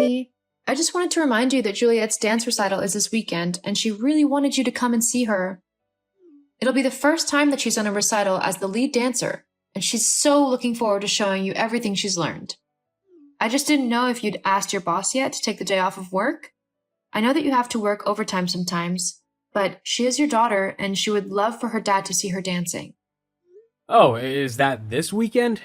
Lily. I just wanted to remind you that Juliet's dance recital is this weekend, and she really wanted you to come and see her. It'll be the first time that she's on a recital as the lead dancer, and she's so looking forward to showing you everything she's learned. I just didn't know if you'd asked your boss yet to take the day off of work. I know that you have to work overtime sometimes, but she is your daughter, and she would love for her dad to see her dancing. Oh, is that this weekend?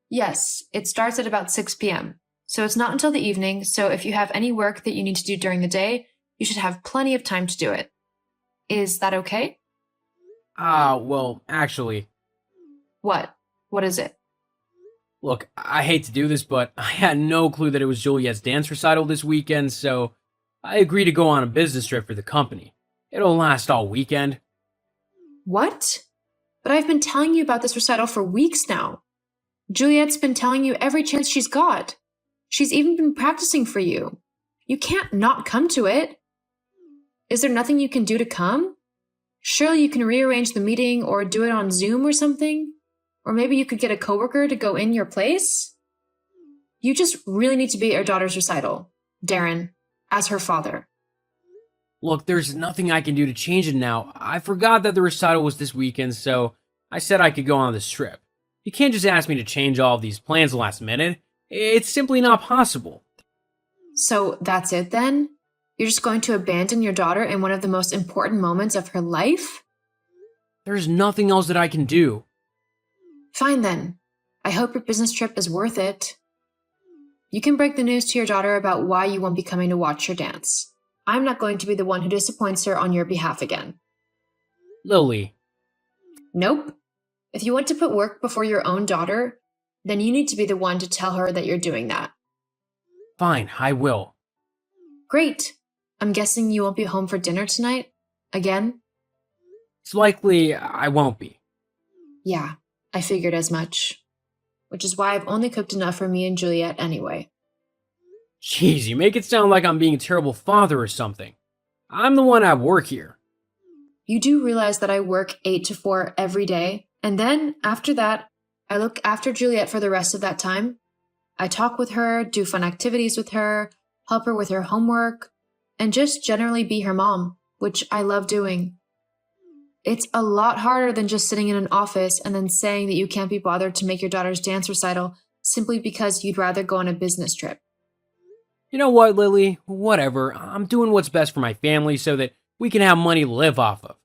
Yes, it starts at about 6 p.m., so it's not until the evening, so if you have any work that you need to do during the day, you should have plenty of time to do it. Is that okay? Well, actually, What? What is it? look, I hate to do this, but I had no clue that it was Juliet's dance recital this weekend, so I agreed to go on a business trip for the company. It'll last all weekend. What? But I've been telling you about this recital for weeks now. Juliet's been telling you every chance she's got. She's even been practicing for you. You can't not come to it. Is there nothing you can do to come? Surely you can rearrange the meeting or do it on Zoom or something? Or maybe you could get a coworker to go in your place? You just really need to be at your daughter's recital, Darren, as her father. Look, there's nothing I can do to change it now. I forgot that the recital was this weekend, so I said I could go on this trip. You can't just ask me to change all of these plans last minute. It's simply not possible. So that's it then? You're just going to abandon your daughter in one of the most important moments of her life? There's nothing else that I can do. Fine then. I hope your business trip is worth it. You can break the news to your daughter about why you won't be coming to watch her dance. I'm not going to be the one who disappoints her on your behalf again. Lily, Nope. If you want to put work before your own daughter, then you need to be the one to tell her that you're doing that. fine, I will. Great. I'm guessing you won't be home for dinner tonight? Again? It's likely I won't be. Yeah, I figured as much. Which is why I've only cooked enough for me and Juliet anyway. Jeez, you make it sound like I'm being a terrible father or something. I'm the one at work here. You do realize that I work 8 to 4 every day, and then, after that, I look after Juliet for the rest of that time. I talk with her, do fun activities with her, help her with her homework, and just generally be her mom, which I love doing. It's a lot harder than just sitting in an office and then saying that you can't be bothered to make your daughter's dance recital simply because you'd rather go on a business trip. You know what, Lily? Whatever. I'm doing what's best for my family so that we can have money to live off of.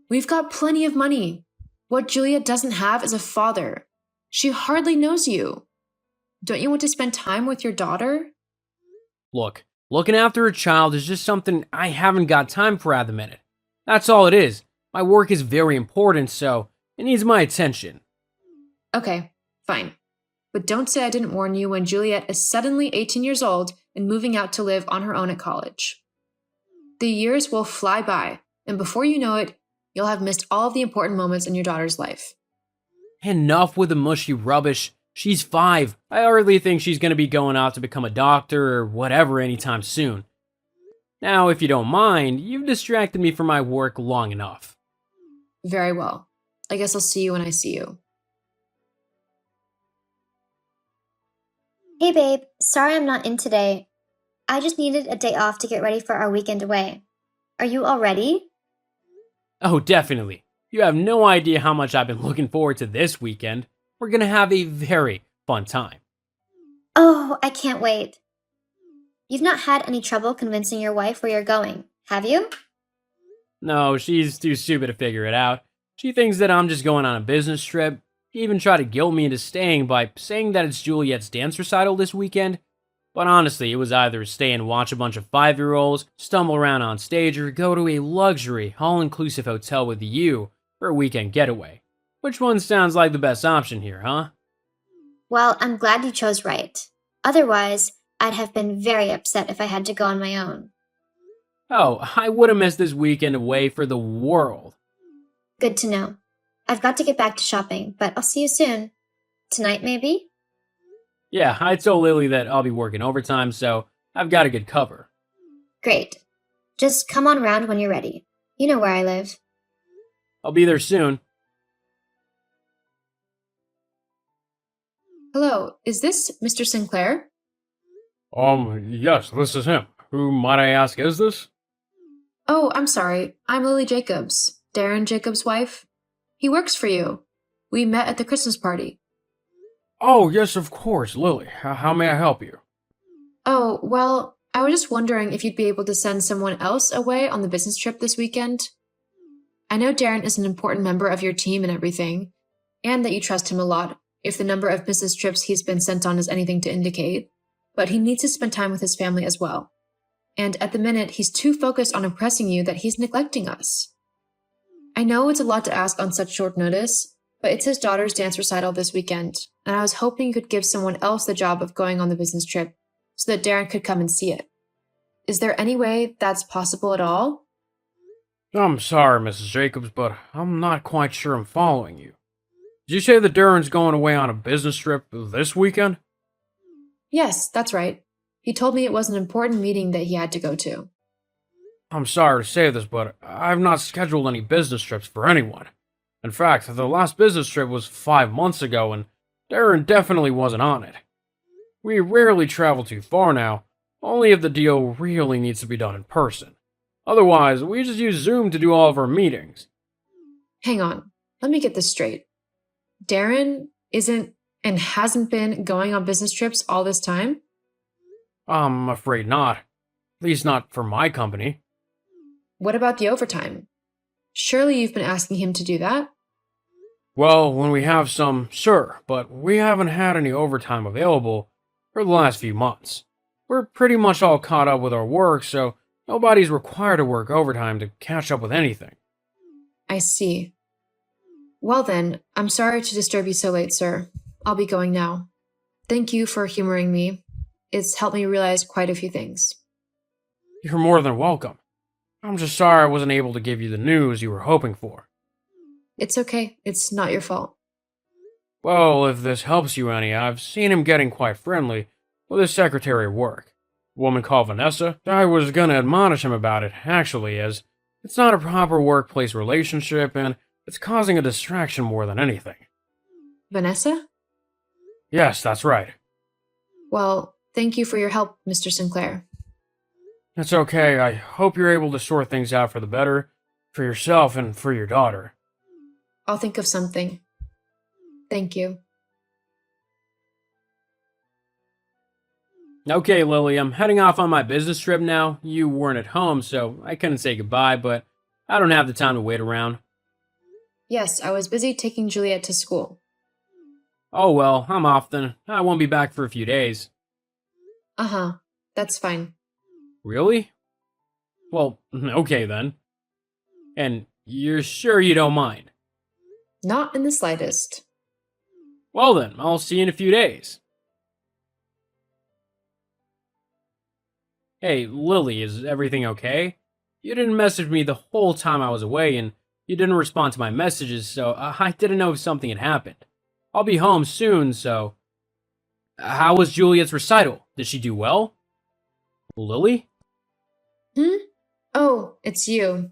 We've got plenty of money. What Juliet doesn't have is a father. She hardly knows you. Don't you want to spend time with your daughter? Look, looking after a child is just something I haven't got time for at the minute. That's all it is. My work is very important, so it needs my attention. Okay, fine. But don't say I didn't warn you when Juliet is suddenly 18 years old and moving out to live on her own at college. The years will fly by, and before you know it, you'll have missed all of the important moments in your daughter's life. Enough with the mushy rubbish. She's 5. I hardly think she's going to be going out to become a doctor or whatever anytime soon. Now, if you don't mind, you've distracted me from my work long enough. Very well. I guess I'll see you when I see you. Hey babe, sorry I'm not in today. I just needed a day off to get ready for our weekend away. Are you all ready? Oh, definitely. You have no idea how much I've been looking forward to this weekend. We're going to have a very fun time. Oh, I can't wait. You've not had any trouble convincing your wife where you're going, have you? No, she's too stupid to figure it out. She thinks that I'm just going on a business trip. She even tried to guilt me into staying by saying that it's Juliet's dance recital this weekend. But honestly, it was either stay and watch a bunch of 5-year-olds, stumble around on stage, or go to a luxury, all-inclusive hotel with you for a weekend getaway. Which one sounds like the best option here, huh? Well, I'm glad you chose right. Otherwise, I'd have been very upset if I had to go on my own. Oh, I would have missed this weekend away for the world. Good to know. I've got to get back to shopping, but I'll see you soon. Tonight, maybe? Yeah, I told Lily that I'll be working overtime, so I've got a good cover. Great. Just come on round when you're ready. You know where I live. I'll be there soon. Hello, is this Mr. Sinclair? Yes, this is him. Who, might I ask, is this? Oh, I'm sorry. I'm Lily Jacobs, Darren Jacobs' wife. He works for you. We met at the Christmas party. Oh, yes, of course, Lily. How may I help you? Oh, well, I was just wondering if you'd be able to send someone else away on the business trip this weekend. I know Darren is an important member of your team and everything, and that you trust him a lot if the number of business trips he's been sent on is anything to indicate, but he needs to spend time with his family as well. And at the minute, he's too focused on impressing you that he's neglecting us. I know it's a lot to ask on such short notice, but it's his daughter's dance recital this weekend, and I was hoping you could give someone else the job of going on the business trip so that Darren could come and see it. Is there any way that's possible at all? I'm sorry, Mrs. Jacobs, but I'm not quite sure I'm following you. Did you say that Darren's going away on a business trip this weekend? Yes, that's right. He told me it was an important meeting that he had to go to. I'm sorry to say this, but I've not scheduled any business trips for anyone. In fact, the last business trip was 5 months ago, and Darren definitely wasn't on it. We rarely travel too far now, only if the deal really needs to be done in person. Otherwise, we just use Zoom to do all of our meetings. Hang on, let me get this straight. Darren isn't and hasn't been going on business trips all this time? I'm afraid not. At least not for my company. What about the overtime? Surely you've been asking him to do that? Well, when we have some, sure, but we haven't had any overtime available for the last few months. We're pretty much all caught up with our work, so nobody's required to work overtime to catch up with anything. I see. Well then, I'm sorry to disturb you so late, sir. I'll be going now. Thank you for humoring me. It's helped me realize quite a few things. You're more than welcome. I'm just sorry I wasn't able to give you the news you were hoping for. It's okay. It's not your fault. Well, if this helps you any, I've seen him getting quite friendly with his secretary at work. A woman called Vanessa. I was gonna admonish him about it, actually, as it's not a proper workplace relationship and it's causing a distraction more than anything. Vanessa? Yes, that's right. Well, thank you for your help, Mr. Sinclair. It's okay. I hope you're able to sort things out for the better, for yourself and for your daughter. I'll think of something. Thank you. Okay, Lily, I'm heading off on my business trip now. You weren't at home, so I couldn't say goodbye, but I don't have the time to wait around. Yes, I was busy taking Juliet to school. Oh well, I'm off then. I won't be back for a few days. Uh-huh. That's fine. Really? Well, okay then. And you're sure you don't mind? Not in the slightest. Well then, I'll see you in a few days. Hey, Lily, is everything okay? You didn't message me the whole time I was away, and you didn't respond to my messages, so I didn't know if something had happened. I'll be home soon, so... How was Juliet's recital? Did she do well? Lily? Oh, it's you.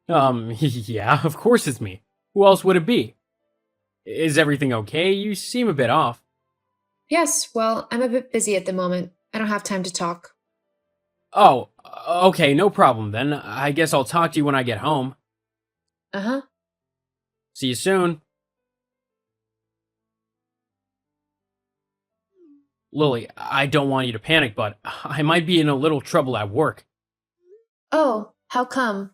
Yeah, of course it's me. Who else would it be? Is everything okay? You seem a bit off. Yes, well, I'm a bit busy at the moment. I don't have time to talk. Oh, okay, no problem then. I guess I'll talk to you when I get home. Uh-huh. See you soon. Lily, I don't want you to panic, but I might be in a little trouble at work. Oh, how come?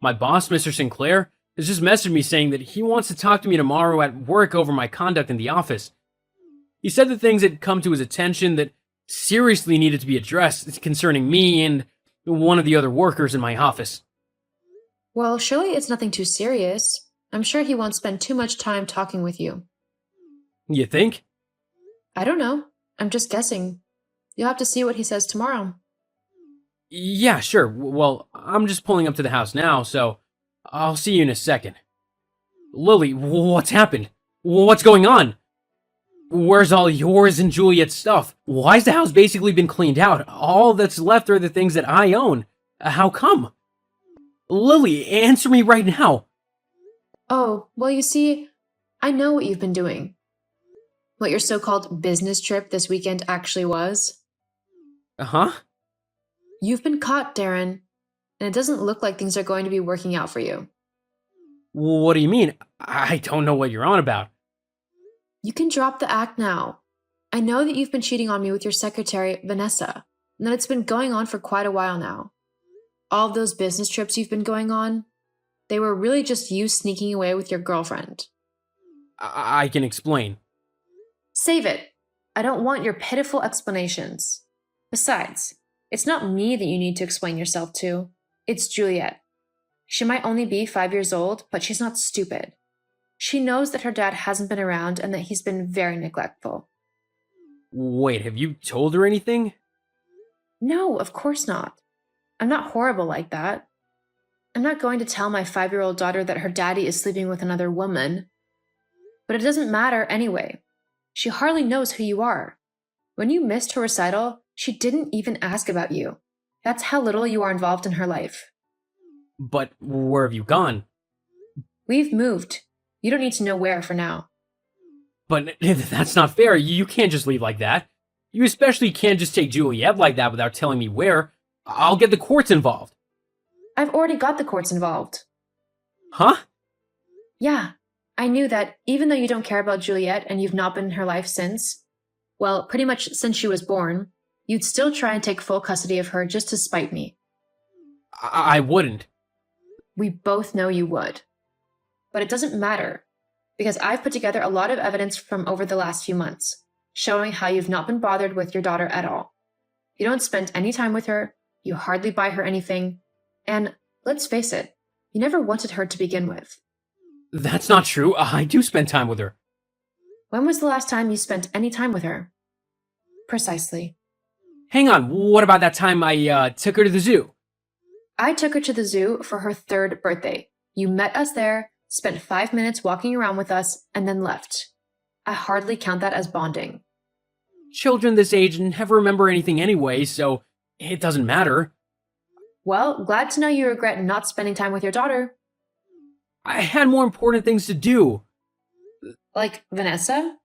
My boss, Mr. Sinclair, has just messaged me saying that he wants to talk to me tomorrow at work over my conduct in the office. He said that things had come to his attention that seriously needed to be addressed concerning me and one of the other workers in my office. Well, surely it's nothing too serious. I'm sure he won't spend too much time talking with you. You think? I don't know. I'm just guessing. You'll have to see what he says tomorrow. Yeah, sure. Well, I'm just pulling up to the house now, so I'll see you in a second. Lily, what's happened? What's going on? Where's all yours and Juliet's stuff? Why's the house basically been cleaned out? All that's left are the things that I own. How come? Lily, answer me right now. Oh, well, you see, I know what you've been doing. what your so-called business trip this weekend actually was? Uh-huh. You've been caught, Darren, and it doesn't look like things are going to be working out for you. What do you mean? I don't know what you're on about. You can drop the act now. I know that you've been cheating on me with your secretary, Vanessa, and that it's been going on for quite a while now. All of those business trips you've been going on, they were really just you sneaking away with your girlfriend. I can explain. Save it. I don't want your pitiful explanations. Besides, it's not me that you need to explain yourself to. It's Juliet. She might only be 5 years old, but she's not stupid. She knows that her dad hasn't been around and that he's been very neglectful. Wait, have you told her anything? No, of course not. I'm not horrible like that. I'm not going to tell my 5-year-old daughter that her daddy is sleeping with another woman. But it doesn't matter anyway. She hardly knows who you are. When you missed her recital, she didn't even ask about you. That's how little you are involved in her life. But where have you gone? We've moved. You don't need to know where for now. But that's not fair. You can't just leave like that. You especially can't just take Juliet like that without telling me where. I'll get the courts involved. I've already got the courts involved. Huh? Yeah, I knew that even though you don't care about Juliet and you've not been in her life since, well, pretty much since she was born, you'd still try and take full custody of her just to spite me. I wouldn't. We both know you would. But it doesn't matter, because I've put together a lot of evidence from over the last few months, showing how you've not been bothered with your daughter at all. You don't spend any time with her, you hardly buy her anything, and let's face it, you never wanted her to begin with. That's not true. I do spend time with her. When was the last time you spent any time with her? Precisely. Hang on, what about that time I took her to the zoo? I took her to the zoo for her 3rd birthday. You met us there, spent 5 minutes walking around with us, and then left. I hardly count that as bonding. Children this age never remember anything anyway, so it doesn't matter. Well, glad to know you regret not spending time with your daughter. I had more important things to do. Like Vanessa?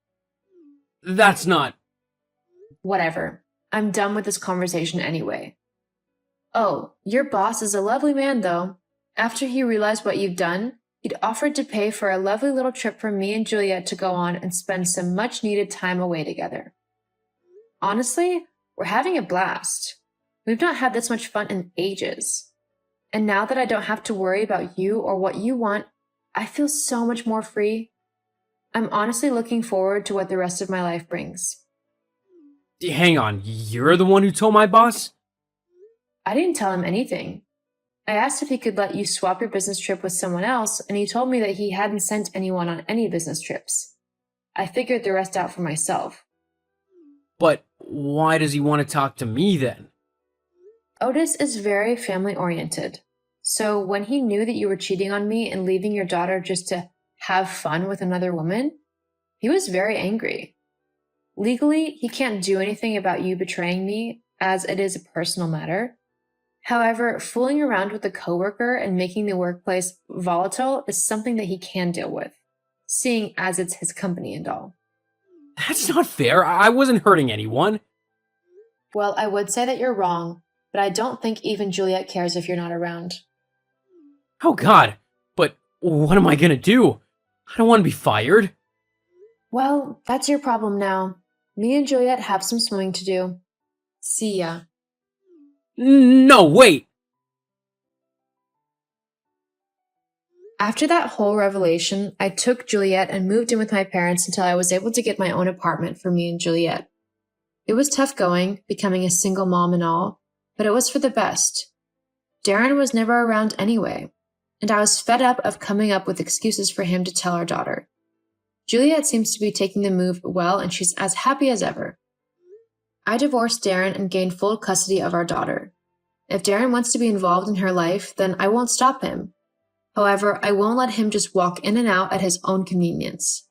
That's not... Whatever. I'm done with this conversation anyway. Oh, your boss is a lovely man, though. After he realized what you've done, he'd offered to pay for a lovely little trip for me and Juliet to go on and spend some much-needed time away together. Honestly, we're having a blast. We've not had this much fun in ages. And now that I don't have to worry about you or what you want, I feel so much more free. I'm honestly looking forward to what the rest of my life brings. Hang on, you're the one who told my boss? I didn't tell him anything. I asked if he could let you swap your business trip with someone else, and he told me that he hadn't sent anyone on any business trips. I figured the rest out for myself. But why does he want to talk to me then? Otis is very family-oriented. So when he knew that you were cheating on me and leaving your daughter just to have fun with another woman, he was very angry. Legally, he can't do anything about you betraying me, as it is a personal matter. However, fooling around with a coworker and making the workplace volatile is something that he can deal with, seeing as it's his company and all. That's not fair. I wasn't hurting anyone. Well, I would say that you're wrong, but I don't think even Juliet cares if you're not around. Oh God, but what am I gonna do? I don't want to be fired. Well, that's your problem now. Me and Juliet have some swimming to do. See ya. No, wait! After that whole revelation, I took Juliet and moved in with my parents until I was able to get my own apartment for me and Juliet. It was tough going, becoming a single mom and all, but it was for the best. Darren was never around anyway, and I was fed up of coming up with excuses for him to tell our daughter. Juliet seems to be taking the move well, and she's as happy as ever. I divorced Darren and gained full custody of our daughter. If Darren wants to be involved in her life, then I won't stop him. However, I won't let him just walk in and out at his own convenience.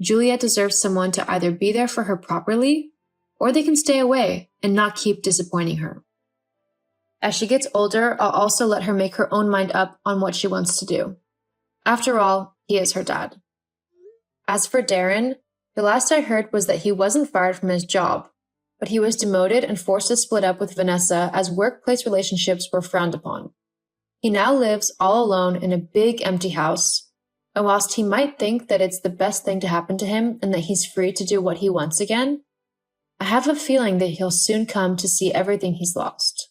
Juliet deserves someone to either be there for her properly, or they can stay away and not keep disappointing her. As she gets older, I'll also let her make her own mind up on what she wants to do. After all, he is her dad. As for Darren, The last I heard was that he wasn't fired from his job, but he was demoted and forced to split up with Vanessa as workplace relationships were frowned upon. He now lives all alone in a big empty house, and whilst he might think that it's the best thing to happen to him and that he's free to do what he wants again, I have a feeling that he'll soon come to see everything he's lost.